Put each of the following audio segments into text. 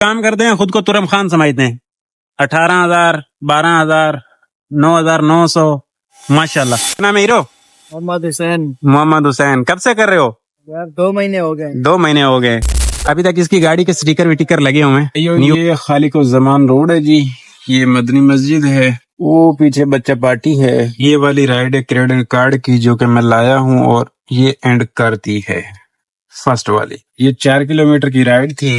काम करते हैं, खुद को तुरम खान समझते हैं। 18,000, 12,000, 9,900, माशाल्लाह। क्या नाम है हीरो? मोहम्मद हुसैन। मोहम्मद हुसैन। कब से कर रहे हो? यार 2 महीने हो गए। 2 महीने हो गए। अभी तक इसकी गाड़ी के स्टिकर विटिकर लगे हुए हैं। ये खालिको जमान रोड है जी, ये मदनी मस्जिद है, वो पीछे बच्चा पार्टी है। ये वाली राइड है क्रेडिट कार्ड की जो कि मैं लाया हूँ और ये एंड करती है फर्स्ट वाली। ये 4 किलोमीटर की राइड थी,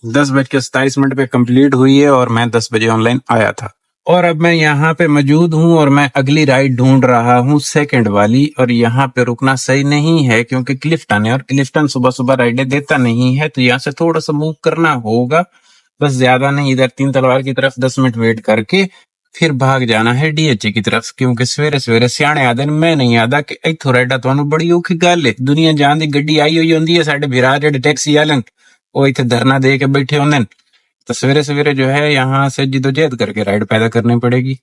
10:27 पे कंप्लीट हुई है और मैं 10 बजे ऑनलाइन आया था। और अब मैं यहाँ पे मौजूद हूँ और मैं अगली राइड ढूंढ रहा हूँ सेकंड वाली। और यहाँ पे रुकना सही नहीं है क्योंकि क्लिफ्टन है और क्लिफ्टन सुबह सुबह राइडें देता नहीं है, तो यहाँ से थोड़ा सा मूव करना होगा, बस ज्यादा नहीं। इधर 3 तलवार की तरफ 10 मिनट वेट करके फिर भाग जाना है डीएचए की तरफ, क्योंकि सवेरे सवेरे सियाने आदे मैं नहीं आदा कि इथों राइडा तुहानू बड़ी औखी गल है। दुनिया जान दी गड्डी आई हुई होंदी है, साडे विरा जेडे टैक्सी वाले वो इथे धरना दे के बैठे होंदे, तो सवेरे सवेरे जो है यहाँ से जिदोजहद करके राइड पैदा करनी पड़ेगी।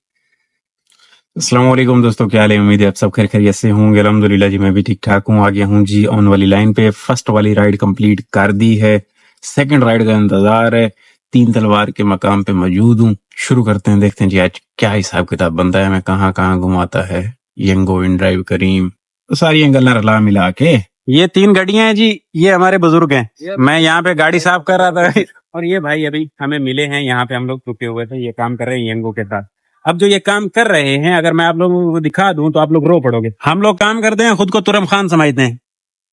अस्सलाम वालेकुम दोस्तों, क्या हाल है? उम्मीद है आप सब खैर खैरियत से होंगे। अल्हम्दुलिल्लाह जी, मैं भी ठीक ठाक हूँ। आ गया हूँ जी ऑन वाली लाइन पे। फर्स्ट वाली राइड कंप्लीट कर दी है, सेकंड राइड का इंतजार है। 3 तलवार के मकाम पे मौजूद हूँ। शुरू करते हैं, देखते हैं जी आज क्या हिसाब किताब बनता है, मैं कहाँ कहाँ घुमाता है। यंगो इन ड्राइव करीम, तो सारी एंगल रला मिला के। ये 3 गाड़ियां हैं जी, ये हमारे बुजुर्ग हैं। मैं यहाँ पे गाड़ी साफ कर रहा था और ये भाई अभी हमें मिले हैं, यहाँ पे हम लोग रुके हुए थे, ये काम कर रहे हैं यंगो के साथ। अब जो ये काम कर रहे हैं, अगर मैं आप लोगों को दिखा दूं तो आप लोग रो पड़ोगे। हम लोग काम करते हैं, खुद को तुरम खान समझते हैं।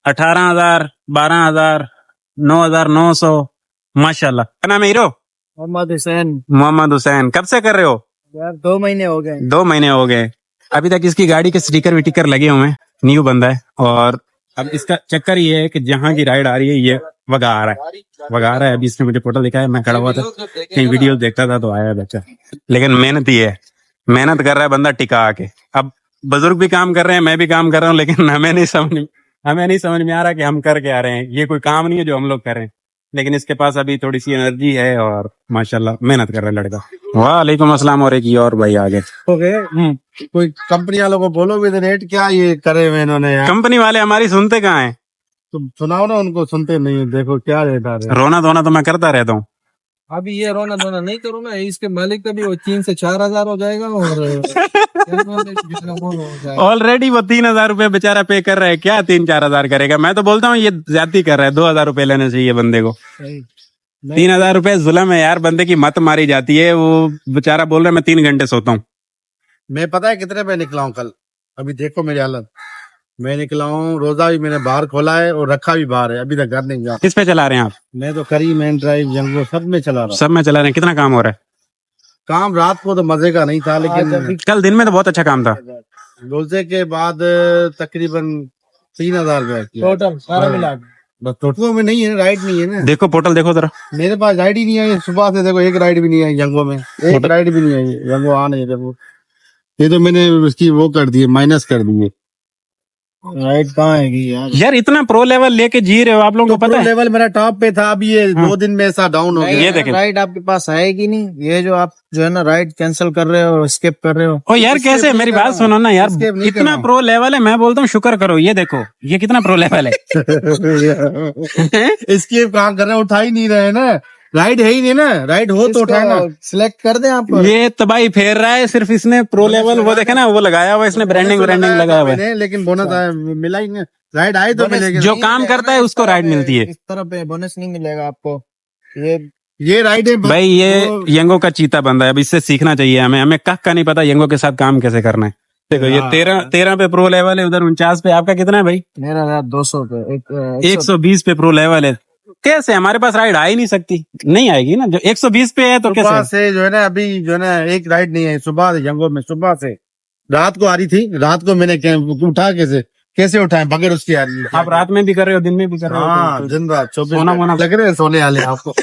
18,000, 12,000, 9,900, माशाल्लाह। क्या नाम है हीरो? मोहम्मद हुसैन। मोहम्मद हुसैन। कब से कर रहे हो? यार 2 महीने हो गए। 2 महीने हो गए। अभी तक इसकी गाड़ी के स्टिकर विटिकर लगे हुए हैं, न्यू बंदा है। और अब इसका चक्कर ये है कि जहाँ की राइड आ रही है ये वगा आ रहा है। अभी इसने मुझे पोर्टल दिखाया, मैं खड़ा हुआ था कहीं वीडियो देखता था तो आया बच्चा। लेकिन मेहनत ही है, मेहनत कर रहा है बंदा टिका आके। अब बुजुर्ग भी काम कर रहे हैं, मैं भी काम कर रहा हूँ, लेकिन हमें नहीं समझ में आ रहा कि हम कर के आ रहे हैं। ये कोई काम नहीं है जो हम लोग कर रहे हैं, लेकिन इसके पास अभी थोड़ी सी एनर्जी है और माशाल्लाह मेहनत कर रहा है लड़का। वालेकुम अस्सलाम। और एक ही और भाई आगे हो गए। कोई कंपनी वालों को बोलो भी रेट क्या ये करे हुए इन्होंने यार। कंपनी वाले हमारी सुनते कहाँ हैं? तुम सुनाओ ना उनको, सुनते नहीं है। देखो क्या रेट आ रहे हैं। रोना धोना तो मैं करता रहता हूँ। अभी ये रोना धोना नहीं करो ना, इसके मालिक का भी वो 3 से 4 हजार हो जाएगा और ऑलरेडी वो 3,000 रुपए बेचारा पे कर रहा है, क्या 3-4 हजार करेगा? मैं तो बोलता हूँ ये ज्यादा कर रहा है, 2,000 रुपए लेने चाहिए बंदे को। 3,000 रुपए जुल्म है यार, बंदे की मत मारी जाती है। वो बेचारा बोल रहा है मैं 3 घंटे सोता हूँ। मैं पता है कितने पे निकला हूँ कल? अभी देखो मेरी हालत। मैं निकला हूँ, रोजा भी मैंने बाहर खोला है और रखा भी बाहर है, अभी तक घर नहीं गया। किस पे चला रहे हैं आप? मैं तो करी मेन ड्राइव जंगो सब में चला रहा हूँ। सब में चला रहे हैं। कितना काम हो रहा है? काम रात को तो मजे का नहीं था, लेकिन कल दिन में तो बहुत अच्छा काम था। रोजे के बाद तकरीबन 3,000 रुपए टोटल सारा मिला। बस टोटल में नहीं है, राइड नहीं है ना। देखो पोर्टल देखो जरा। मेरे पास राइड ही नहीं है सुबह से। देखो एक राइड भी नहीं है जंगो में, एक राइड भी नहीं है जंगो आ नहीं। देखो ये तो मैंने उसकी वो कर दी है, माइनस कर दी है। राइड कहाँ है यार इतना प्रो लेवल लेके जी रहे हो आप लोगों को पता है? लेवल मेरा टॉप पे था, अभी ये 2 दिन में ऐसा डाउन हो गया। ये देखें, राइड आपके पास आएगी नहीं। ये जो आप जो है ना राइड कैंसिल कर रहे हो, स्किप कर रहे हो। ओ यार कैसे, मेरी बात सुनो ना यार, इतना प्रो लेवल है। मैं बोलता हूँ शुक्र करो। ये देखो ये कितना प्रो लेवल है। स्किप कहाँ कर रहे हो? उठा ही नहीं रहे ना, राइड है ही नहीं ना। राइड हो तो उठाए ना, सिलेक्ट कर दें आप। ये तबाही फेर रहा है सिर्फ इसने प्रो लेवल। वो देखे ना, वो लगाया हुआ इसने, ब्रांडिंग लगाया हुआ है, लेकिन बोनस मिला ही नहीं। राइड आई तो मिलेगी। जो काम करता है उसको राइड मिलती है। इस तरह पे बोनस नहीं मिलेगा आपको। ये राइड है भाई, ये यंगो का चीता बंदा है, अब इससे सीखना चाहिए हमें। हमें का नहीं पता यंगो के साथ काम कैसे करना है। देखो ये 13 पे प्रो लेवल है, उधर 49 पे। आपका कितना है भाई? मेरा 200 पे 120 पे प्रो लेवल है। कैसे हमारे पास राइड आ ही नहीं सकती? नहीं आएगी ना, जो 120 पे है तो कैसे से जो है ना, अभी जो है ना एक राइड नहीं है सुबह से जंगो में। सुबह से रात को आ रही थी, रात को मैंने उठा कैसे उठाए बगैर उसकी आ रही है। आप रात में भी कर रहे हो, दिन में भी कर रहे हो? हाँ, दिन रात 24 सोना मोना लग रहे हैं सोने वाले आपको।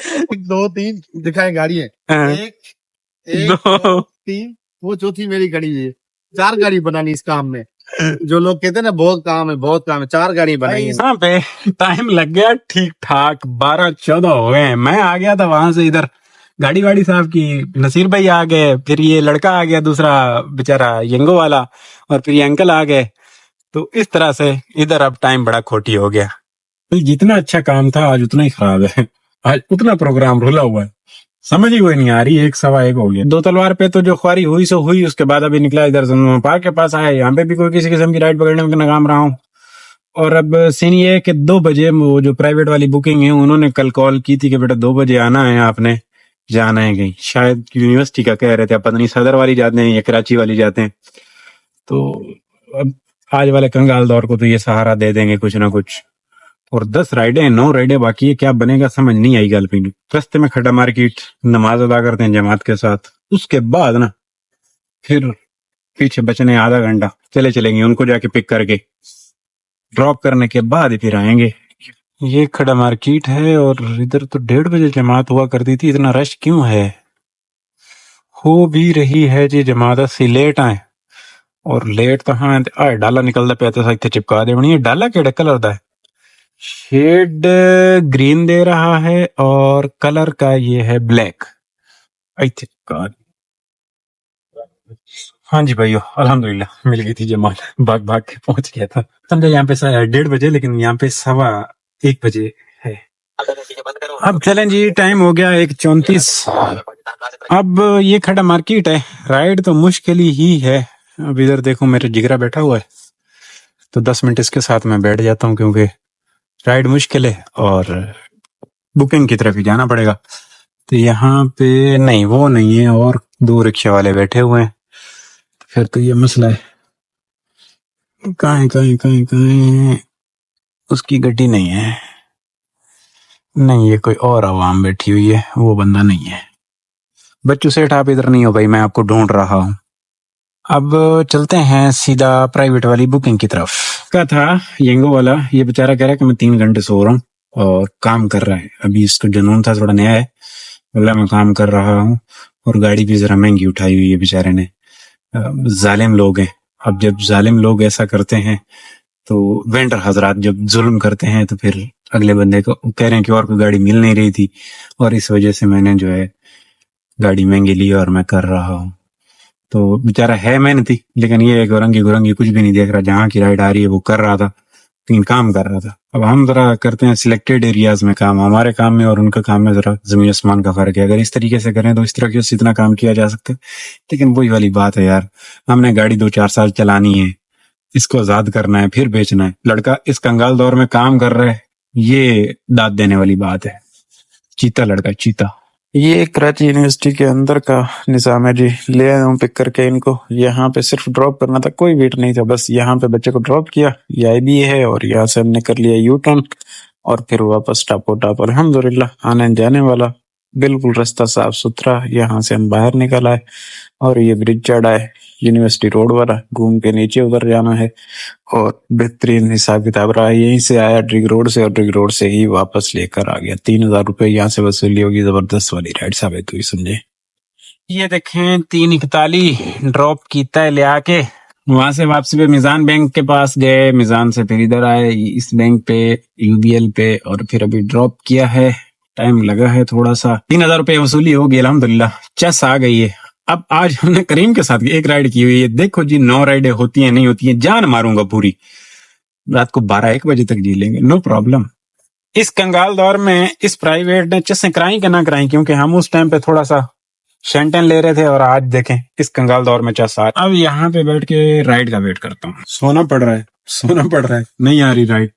2-3 दिखाए गाड़ी है, एक 2-3, वो चौथी मेरी गाड़ी है। 4 गाड़ी बनानी इस काम में। जो लोग कहते हैं ना बहुत काम है, 4 गाड़ी बनाई। यहाँ पे टाइम लग गया ठीक ठाक 12-14 हो गए। मैं आ गया था वहां से, इधर गाड़ी वाड़ी साहब की, नसीर भाई आ गए, फिर ये लड़का आ गया दूसरा बेचारा यंगो वाला, और फिर ये अंकल आ गए। तो इस तरह से इधर अब टाइम बड़ा खोटी हो गया। तो जितना अच्छा काम था आज उतना ही खराब है। आज उतना प्रोग्राम रुला हुआ है, समझ ही कोई नहीं आ रही। 1 सवा 1 हो गया। 2 तलवार पे तो जो ख्वारी हुई सो हुई, उसके बाद अभी निकला इधर पार्क के पास आया, यहाँ पे भी कोई किसी किस्म की राइड पकड़ने में नाकाम रहा हूँ। और अब सीन ये है कि 2 बजे वो जो प्राइवेट वाली बुकिंग है, उन्होंने कल कॉल की थी कि बेटा 2 बजे आना है, आपने जाना है कहीं, शायद यूनिवर्सिटी का कह रहे थे, पता नहीं सदर वाली जाते हैं या कराची वाली जाते हैं। तो अब आज वाले कंगाल दौर को तो ये सहारा दे देंगे कुछ ना कुछ। और 10 राइडें 9 राइडें बाकी है, क्या बनेगा समझ नहीं आई गल पिंड। रस्ते में खड्डा मार्केट, नमाज अदा करते हैं जमात के साथ, उसके बाद ना फिर पीछे बचने आधा घंटा चलेंगे, उनको जाके पिक करके ड्रॉप करने के बाद ही फिर आएंगे। ये खड़ा मार्केट है और इधर तो 1:30 बजे जमात हुआ करती थी, इतना रश क्यों है? हो भी रही है जी जमात से लेट आए, और लेट तो हाँ डाला निकलता पे तो इतने चिपका दे बनी। डाला केड़े कलर दा है? शेड ग्रीन दे रहा है और कलर का ये है ब्लैक। इतने चिपका दे। हाँ जी भाइयों, अल्हम्दुलिल्लाह मिल गई थी जमात, भाग भाग के पहुंच गया था। समझा यहाँ पे 1:30 बजे, लेकिन यहाँ पे 1:15 बजे है। अब चलें जी, टाइम हो गया 1:34। अब ये खड़ा मार्केट है, राइड तो मुश्किल ही है। अब इधर देखो मेरे जिगरा बैठा हुआ है, तो 10 मिनट इसके साथ मैं बैठ जाता हूँ, क्योंकि राइड मुश्किल है और बुकिंग की तरफ ही जाना पड़ेगा। तो यहाँ पे नहीं, वो नहीं है, और 2 रिक्शा वाले बैठे हुए हैं, तो फिर तो ये मसला है। कहाँ उसकी गड्डी नहीं है, नहीं ये कोई और आवाम बैठी हुई है, वो बंदा नहीं है। बच्चू सेठ आप इधर नहीं हो भाई, मैं आपको ढूंढ रहा हूँ। अब चलते हैं सीधा प्राइवेट वाली बुकिंग की तरफ। का था येंगो वाला, ये बेचारा कह रहा है कि मैं 3 घंटे सो रहा हूँ और काम कर रहा है। अभी इसको जुनून था, थोड़ा नया है, बोला मैं काम कर रहा हूँ, और गाड़ी भी जरा महंगी उठाई हुई है बेचारे ने। जालिम लोग हैं। अब जब जालिम लोग ऐसा करते हैं, तो वेंडर हजरात जब जुल्म करते हैं, तो फिर अगले बंदे को कह रहे हैं कि और कोई गाड़ी मिल नहीं रही थी, और इस वजह से मैंने जो है गाड़ी महंगी ली और मैं कर रहा हूँ। तो बेचारा है मेहनती, लेकिन ये गुरंगी गुरंगी कुछ भी नहीं देख रहा, जहाँ की राइड आ रही है वो कर रहा था, लेकिन काम कर रहा था। अब हम जरा करते हैं सिलेक्टेड एरियाज में काम, हमारे काम में और उनका काम में जरा जमीन आसमान का फर्क है। अगर इस तरीके से करें तो इस तरह से इतना काम किया जा सकता है, लेकिन वही वाली बात है यार, हमने गाड़ी 2-4 साल चलानी है, इसको आजाद करना है, फिर बेचना है। लड़का इस कंगाल दौर में काम कर रहा है, ये दाद देने वाली बात है। चीता लड़का, चीता। ये कराची यूनिवर्सिटी के अंदर का निज़ाम है जी। ले आया हूँ पिक करके इनको, यहाँ पे सिर्फ ड्रॉप करना था, कोई वेट नहीं था, बस यहाँ पे बच्चे को ड्रॉप किया, ये IBA है, और यहाँ से हमने कर लिया यू टर्न और फिर वापस टापो टाप। अल्हम्दुलिल्लाह आने जाने वाला, बिल्कुल रास्ता साफ सुथरा। यहाँ से हम बाहर निकल आए और ये ब्रिज चढ़ा है यूनिवर्सिटी रोड वाला, घूम के नीचे उधर जाना है, और बेहतरीन हिसाब किताब रहा। यहीं से आया ड्रिग रोड से, और ड्रिग रोड से ही वापस लेकर आ गया। 3000 रुपए यहाँ से वसूली होगी, जबरदस्त वाली राइड साबित हुई समझे। ये देखें 3:41 ड्रॉप कीता है ले आके, वहां से वापसी पे मिजान बैंक के पास गए, मिजान से फिर इधर आए इस बैंक पे, UBL पे, और फिर अभी ड्रॉप किया है। टाइम लगा है थोड़ा सा, 3000 रुपए वसूली होगी अल्हम्दुलिल्लाह, चस आ गई है। अब आज हमने करीम के साथ एक राइड की हुई है, देखो जी 9 राइडें होती हैं नहीं होती हैं, जान मारूंगा पूरी, रात को 12-1 बजे तक जी लेंगे, नो प्रॉब्लम। इस कंगाल दौर में इस प्राइवेट ने चस्सें कराई कि ना कराई, क्योंकि हम उस टाइम पे थोड़ा सा शेंटन ले रहे थे, और आज देखें इस कंगाल दौर में चस आ। अब यहाँ पे बैठ के राइड का वेट करता हूँ। सोना पड़ रहा है, नहीं आ रही राइड।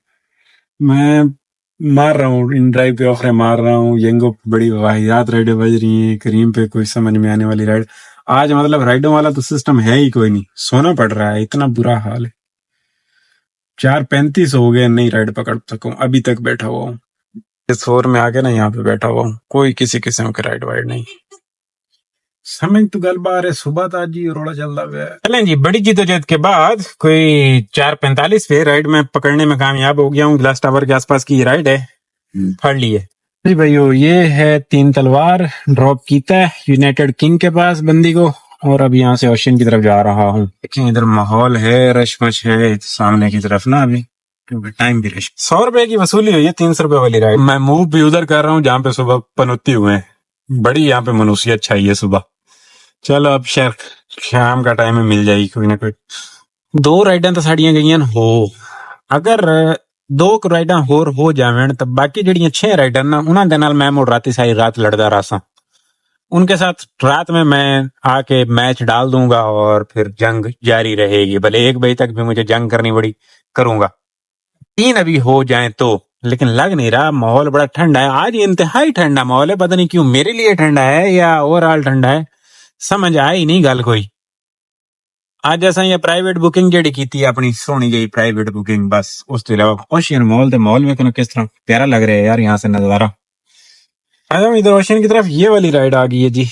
मैं मार रहा हूँ इन ड्राइव पे ऑफर मार रहा हूँ, येंगो बड़ी वाहियात राइडें बज रही हैं, करीम पे कोई समझ में आने वाली राइड। आज मतलब राइडों वाला तो सिस्टम है ही कोई नहीं, सोना पड़ रहा है, इतना बुरा हाल है। 4:35 हो गए, नहीं राइड पकड़ सकूं, अभी तक बैठा हुआ हूँ इस फ्लोर में आके ना, यहाँ पे बैठा हुआ हूँ, कोई किसी किस्म की राइड वाइड नहीं। समझ तो गल बार है, सुबह था जी रोड़ा चलता हुआ है। चलें जी, बड़ी जिद्दोजहद के बाद कोई 4:45 पे राइड में पकड़ने में कामयाब हो गया हूँ। ग्लास टावर के आसपास की राइड है, फड़ ली है जी भाइयों। ये है 3 तलवार, ड्रॉप कीता है यूनाइटेड किंग के पास बंदी को, और अब यहाँ से ओशन की तरफ जा रहा हूँ। लेकिन इधर माहौल है, रश मच है सामने की तरफ ना अभी, क्योंकि टाइम भी रश। 100 रुपए की वसूली हुई है 300 रुपए वाली राइड। मैं मूव भी उधर कर रहा हूँ जहाँ पे सुबह पनौती हुए हैं, बड़ी यहाँ पे मनुष्यत चाहिए सुबह। चलो अब शायद शाम का टाइम में मिल जाएगी कोई ना कोई। 2 राइडें तो साड़ियां गई हो, अगर दो राइडा होर हो जावन तो बाकी जड़ियां 6 राइडर ना उन्हां दे नाल मैं मुड़ राती सारी रात लड़दा रहा। उनके साथ रात में मैं आके मैच डाल दूंगा और फिर जंग जारी रहेगी। भले 1 बजे तक भी मुझे जंग करनी पड़ी करूंगा। 3 अभी हो जाए तो, लेकिन लग नहीं रहा। माहौल बड़ा ठंडा है आज, इंतहाई ठंडा माहौल है। पता नहीं क्यों मेरे लिए ठंडा है या ओवरऑल ठंडा है, समझ आई नहीं गल कोई। ਅੱਜ ਅਸਾਂ ਇਹ ਪ੍ਰਾਈਵੇਟ ਬੁਕਿੰਗ ਜਿਹੜੀ ਕੀਤੀ ਆਪਣੀ ਸੋਹਣੀ ਜਿਹੀ ਪ੍ਰਾਈਵੇਟ बुकिंग बस। ਉਸ ਤੋਂ ਇਲਾਵਾ ओशियन मॉल ਤੇ मॉल में किस तरह प्यारा लग रहा है यार यहाँ से नजारा। इधर ओशियन की तरफ ये वाली राइड आ गई है जी।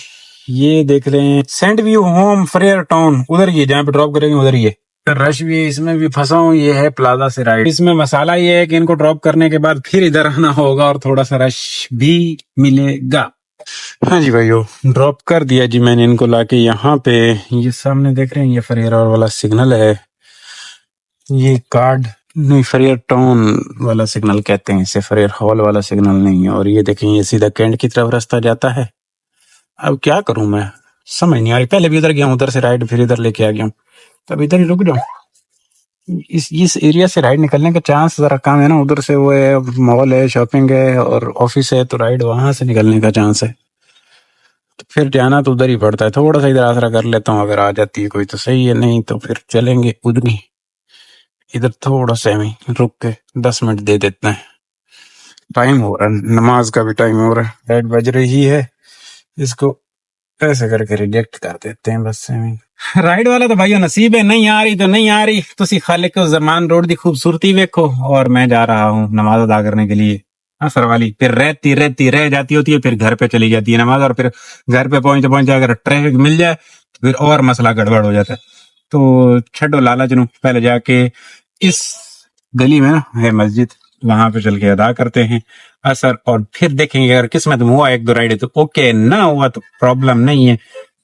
ये देख रहे हैं saint view home Frazer Town, उधर ही है जहाँ पे ड्रॉप करेंगे उधर ही है। रश भी है, इसमें भी फंसा हूँ। ये है प्लाजा से राइड। इसमें मसाला ये है कि इनको ड्रॉप करने के बाद फिर इधर आना होगा और थोड़ा सा रश भी मिलेगा। हाँ जी भाइयों, ड्रॉप कर दिया जी मैंने इनको लाके यहाँ पे। ये सामने देख रहे हैं ये फरियर वाला सिग्नल है, ये कार्ड नहीं फरियर टाउन वाला सिग्नल कहते हैं इसे, फरियर हॉल वाला सिग्नल नहीं है। और ये देखें ये सीधा कैंट की तरफ रास्ता जाता है। अब क्या करूं मैं समझ नहीं आ रही। पहले भी उधर गया हूँ, उधर से राइड फिर इधर लेके आ गया हूँ, तब इधर ही रुक जाऊं। इस एरिया से राइड निकलने का चांस जरा कम है ना। उधर से वो है मॉल है, शॉपिंग है और ऑफिस है, तो राइड वहां से निकलने का चांस है। तो फिर जाना तो उधर ही पड़ता है। थोड़ा सा इधर आसरा कर लेता हूँ, अगर आ जाती है कोई तो सही है, नहीं तो फिर चलेंगे उधर ही। इधर थोड़ा सा हमें रुक के 10 मिनट दे देते हैं। टाइम हो रहा है, नमाज का भी टाइम हो रहा है, राइड बज रही है। इसको ऐसे करके रिजेक्ट कर देते हैं बस। राइड वाला तो भाइयों नसीब है, नहीं आ रही तो नहीं आ रही। तुसी खालिक ज़मान रोड दी खूबसूरती देखो। और मैं जा रहा हूँ नमाज अदा करने के लिए असर वाली। फिर रहती रहती रह जाती होती है, फिर घर पे चली जाती है नमाज। और फिर घर पे पहुंचते पहुंचते अगर ट्रैफिक मिल जाए तो फिर और मसला गड़बड़ हो जाता है। तो छड्डो लालच नू, पहले जाके इस गली में ना है मस्जिद, वहां पे चल के अदा करते हैं असर। और फिर देखेंगे अगर किस्मत में हुआ 1-2 राइड तो ओके, ना हुआ तो प्रॉब्लम नहीं है।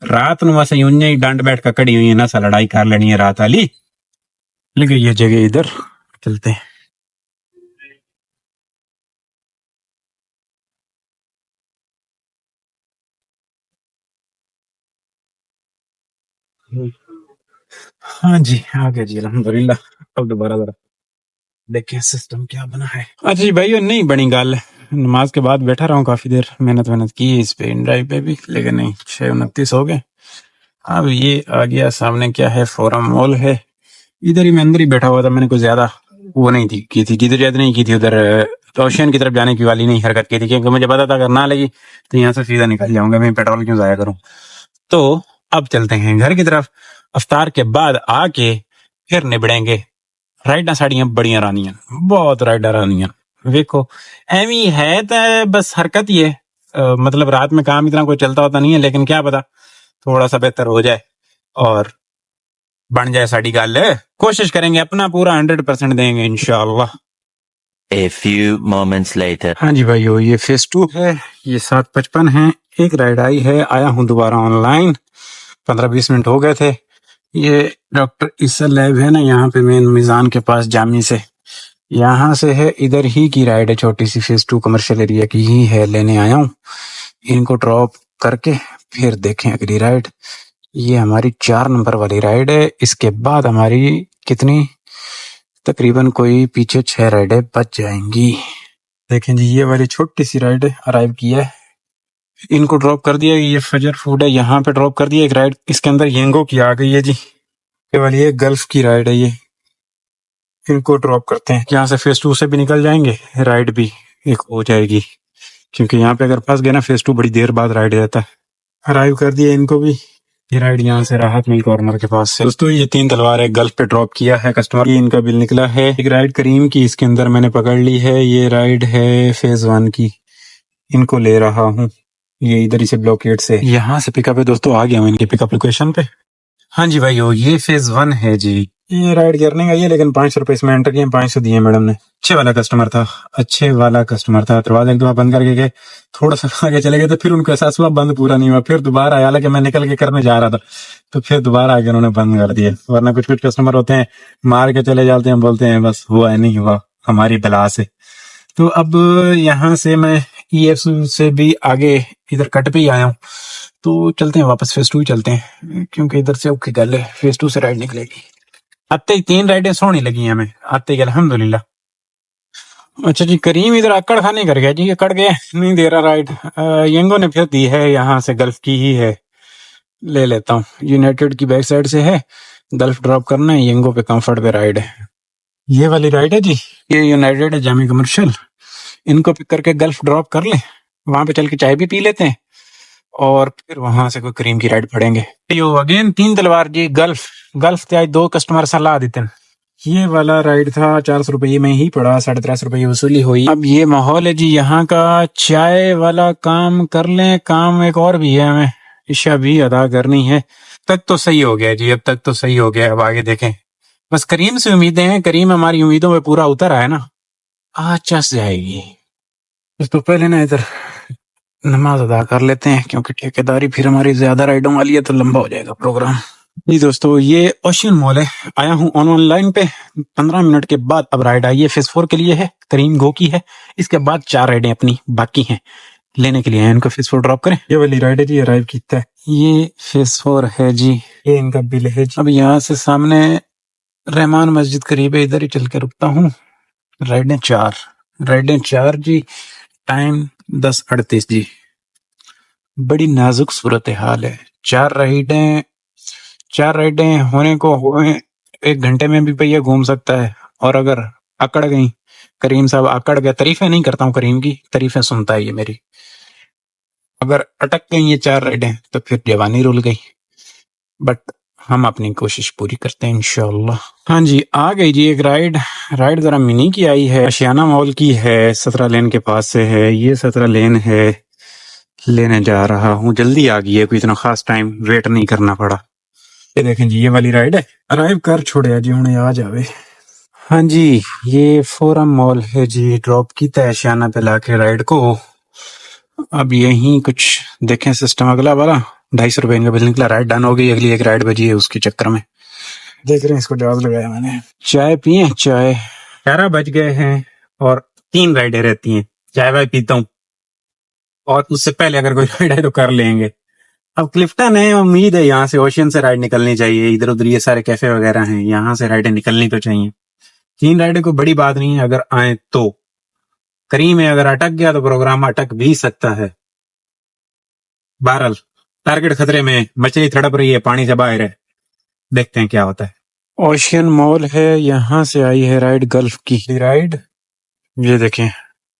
रात ਨੂੰ वैसे यूं ही डांट बैठ कर कड़ी हुई है ना, सा लड़ाई कर लेनी है रात वाली। लेकिन ये जगह इधर चलते हैं। हाँ जी आ गया जी अल्हम्दुलिल्लाह। अब दोबारा जरा देखें सिस्टम क्या बना है। अच्छा जी भाइयों, नहीं बनी गल। नमाज के बाद बैठा रहा हूँ काफी देर, मेहनत की इस पे इन ड्राइव पे भी, लेकिन नहीं 6:29 हो गए। अब ये आ गया सामने, क्या है फोरम मॉल है। इधर ही मैं अंदर ही बैठा हुआ था, मैंने कुछ ज्यादा वो नहीं थी की थी जिधर नहीं की थी उधर ओशियन की तरफ जाने की वाली नहीं हरकत की थी, क्योंकि मुझे पता था अगर ना लगी तो यहाँ से सीधा निकल जाऊंगा, मैं पेट्रोल क्यों जाया करूं। तो अब चलते हैं घर की तरफ। अफ्तार के बाद आके फिर निबड़ेंगे। राइडा साड़ियां बड़ियां रानियां, बहुत राइडा रानियां वेखो। एवी है तो बस हरकत ही है। मतलब रात में काम इतना कोई चलता होता नहीं है, लेकिन क्या पता थोड़ा सा बेहतर हो जाए और बन जाए साड़ी गल। कोशिश करेंगे, अपना पूरा 100% देंगे इंशाल्लाह। A few moments later. हाँ जी भाइयों, ये फेज 2 है, ये 7:55 है। एक राइड आई है, आया हूँ दोबारा ऑनलाइन। 15-20 मिनट हो गए थे। ये डॉक्टर ईसा लैब है ना यहाँ पे मेन मिजान के पास जामी से, यहाँ से है, इधर ही की राइड है। छोटी सी फेज 2 कमर्शियल एरिया की ही है, लेने आया हूँ। इनको ड्रॉप करके फिर देखें अगली राइड। ये हमारी 4 नंबर वाली राइड है। इसके बाद हमारी कितनी तकरीबन कोई पीछे 6 राइडें बच जाएंगी। देखें जी ये वाली छोटी सी राइड अराइव की है, इनको ड्रॉप कर दिया। ये फजर फूड है, यहाँ पे ड्रॉप कर दिया। एक राइड इसके अंदर येंगो की आ गई है जी, ये वाली है गल्फ की राइड है ये। इनको ड्रॉप करते हैं, यहाँ से फेज 2 से भी निकल जाएंगे, राइड भी एक हो जाएगी। क्योंकि यहाँ पे अगर फंस गए ना फेज 2 बड़ी देर बाद राइड रहता है। अराइव कर दिया इनको भी। ये राइड यहाँ से राहत मिल कॉर्नर के पास से। दोस्तों ये 3 तलवार है, गल्फ पे ड्रॉप किया है कस्टमर। ये इनका बिल निकला है। एक राइड करीम की इसके अंदर मैंने पकड़ ली है। ये राइड है फेज 1 की, इनको ले रहा हूँ। ये इधर ही से ब्लॉकेट से यहाँ से पिकअप है दोस्तों। आ गया हूँ इनके पिकअप लोकेशन पे। हाँ जी भाइयों, ये फेज 1 है जी। ये राइड करने का ये, लेकिन 500 रुपए इसमें एंटर किए, 500 दिए मैडम ने। अच्छे वाला कस्टमर था, अच्छे वाला कस्टमर था। दरवाजा एक दफा बंद करके गए, थोड़ा सा आगे चले गए तो फिर उनको एहसास हुआ बंद पूरा नहीं हुआ। फिर दोबारा आया, हालांकि मैं निकल के करने जा रहा था, तो फिर दोबारा आके उन्होंने बंद कर दिया। वरना कुछ कुछ कस्टमर होते हैं मार के चले जाते हैं, बोलते हैं बस हुआ है नहीं हुआ हमारी बला से। तो अब यहाँ से मैं EF से भी आगे इधर कट पे ही आया हूँ, तो चलते हैं वापस फेज 2 ही चलते हैं, क्योंकि इधर से ओके गल है, फेज 2 से राइड निकलेगी। आते ही 3 राइडें सोहनी लगी हमें, आते ही अल्हम्दुलिल्लाह। अच्छा जी, करीम इधर अक्कड़ खाने कर गया जी, अकड़ गया, नहीं दे रहा राइड। यंगो ने फिर दी है, यहाँ से गल्फ की ही है, ले लेता हूँ। यूनाइटेड की बैक साइड से है, गल्फ ड्रॉप करना है, यंगो पे कंफर्ट पे राइड है। ये वाली राइड है जी, ये यूनाइटेड है, जामी कमर्शियल। इनको पिक करके गल्फ ड्रॉप कर ले, वहां पे चल के चाय भी पी लेते हैं और फिर वहां से कोई करीम की राइड पड़ेंगे। यो अगेन 3 तलवार जी, गल्फ गल्फ ते आज 2 कस्टमर सलाह देते हैं। ये वाला राइड था, 400 रुपये में ही पड़ा, 350 रुपये वसूली हुई। अब ये माहौल है जी यहाँ का, चाय वाला काम कर लें। काम एक और भी है, हमें इशा भी अदा करनी है। तक तो सही हो गया जी, अब तक तो सही हो गया, अब आगे देखें। बस करीम से उम्मीदें हैं, करीम हमारी उम्मीदों में पूरा उतर आया ना, आज चस जाएगी। तो पहले ना इधर नमाज अदा कर लेते हैं, क्योंकि ठेकेदारी फिर हमारी ज्यादा राइडों वाली है तो लंबा हो जाएगा प्रोग्राम। जी दोस्तों, ये ओशियन मॉल है, आया हूँ ऑनलाइन पे। 15 मिनट के बाद अब राइड आई है, फेज 4 के लिए है, करीम गो की है। इसके बाद 4 राइडें अपनी बाकी हैं, लेने के लिए हैं इनको, फेज 4 ड्रॉप करें। ये वाली राइड है जी, अराइव किया है, ये फेज 4 है जी, ये इनका बिल है जी। अब यहाँ से सामने रहमान मस्जिद करीब है, इधर ही चल के रुकता हूँ। राइडें 4 जी, टाइम 10:38 जी। बड़ी नाजुक सूरत हाल है, 4 राइडें होने को हुए 1 घंटे में भी भैया घूम सकता है। और अगर अकड़ गई, करीम साहब अकड़ गया, तारीफें नहीं करता हूँ करीम की, तारीफें सुनता है ये मेरी। अगर अटक गई ये 4 राइडें तो फिर जवानी रुल गई, बट हम अपनी कोशिश पूरी करते हैं इंशाल्लाह। हाँ जी, आ गई जी एक राइड जरा मिनी की आई है, आशियाना मॉल की है, 17 लेन के पास से है। ये 17 लेन है, लेने जा रहा हूँ, जल्दी आ गई है, कोई इतना खास टाइम वेट नहीं करना पड़ा। ये देखें जी, ये वाली राइड है, अराइव कर छोड़े जी, हूं आ जावे। हाँ जी, ये फोरम मॉल है जी, ड्रॉप की आशियाना पे लाके राइड को। अब यही कुछ देखें सिस्टम, अगला वाला 250 रुपए इनका बिल निकला, राइड डन हो गई। अगली एक राइड बजी है, उसके चक्कर में देख रहे हैं, इसको जवाब लगाया मैंने। चाय पिए, चाय 11 बज गए हैं और 3 राइडें रहती हैं। चाय वाय पीता हूँ और उससे पहले अगर कोई राइड है तो कर लेंगे। अब क्लिफ्टन है, उम्मीद है यहाँ से ओशियन से राइड निकलनी चाहिए। इधर उधर ये सारे कैफे वगैरह हैं, यहाँ से राइडें निकलनी तो चाहिए। 3 राइडें कोई बड़ी बात नहीं है अगर आए तो। करीम है, अगर अटक गया तो प्रोग्राम अटक भी सकता है। बहरहाल टारगेट खतरे में, मछली तड़प रही है, पानी से बाहर है, देखते हैं क्या होता है। ओशियन मॉल है, यहाँ से आई है राइड, गल्फ की राइड। ये देखें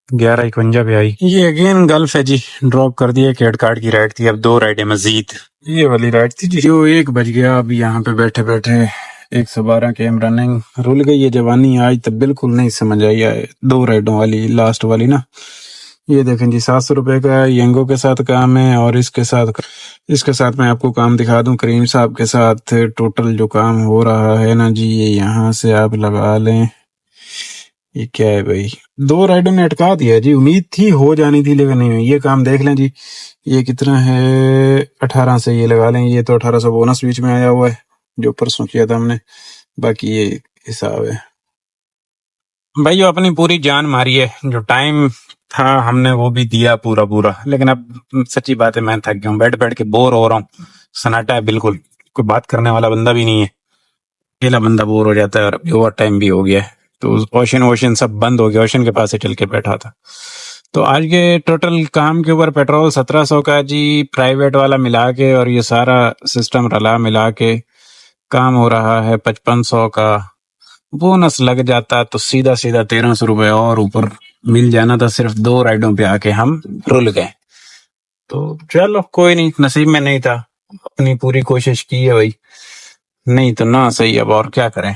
11:51 पे आई। ये अगेन गल्फ है जी, ड्रॉप कर दिया। कैड कार्ड की राइड थी, अब 2 राइडें मजीद। ये वाली राइड थी जी, जो 1 बज गया। अब यहाँ पे बैठे बैठे 112 केम रनिंग, रुल गई है जवानी। आज तक बिल्कुल नहीं समझ आई है 2 राइडों वाली, लास्ट वाली ना। ये देखें जी, 700 रुपए का यंगो के साथ काम है, और इसके साथ मैं आपको काम दिखा दूं, करीम साहब के साथ टोटल जो काम हो रहा है ना जी, ये यहाँ से आप लगा लें। ये क्या है भाई, 2 राइडों ने अटका दिया जी, उम्मीद थी हो जानी थी लेकिन नहीं हुई। ये काम देख लें जी, ये कितना है, 18 से ये लगा लें। ये तो 1800 बोनस बीच में आया हुआ है जो परसों किया था हमने, बाकी ये हिसाब है भाई। जो अपनी पूरी जान मारी है, जो टाइम था हमने वो भी दिया पूरा। लेकिन अब सच्ची बात है, मैं थक गया हूँ, बैठ के बोर हो रहा हूँ। सन्नाटा है बिल्कुल, कोई बात करने वाला बंदा भी नहीं है, अकेला बंदा बोर हो जाता है। और अभी ओवर टाइम भी हो गया है, तो ओशन सब बंद हो गया। ओशन के पास से चल के बैठा था। तो आज के टोटल काम के ऊपर पेट्रोल 1700 का जी, प्राइवेट वाला मिला के, और ये सारा सिस्टम रला मिला के काम हो रहा है 5500 का। बोनस लग जाता तो सीधा 1300 रुपए और ऊपर मिल जाना था। सिर्फ 2 राइडों पे आके हम रुल गए। तो चलो कोई नहीं, नसीब में नहीं था, अपनी पूरी कोशिश की है भाई, नहीं तो ना सही। अब और क्या करें,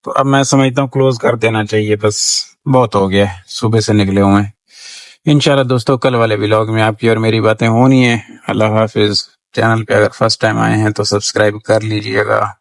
तो अब मैं समझता हूँ क्लोज कर देना चाहिए, बस बहुत हो गया है, सुबह से निकले हुए हैं। इंशाल्लाह दोस्तों, कल वाले व्लॉग में आपकी और मेरी बातें होनी है। अल्लाह हाफिज। चैनल पे अगर फर्स्ट टाइम आए हैं तो सब्सक्राइब कर लीजिएगा।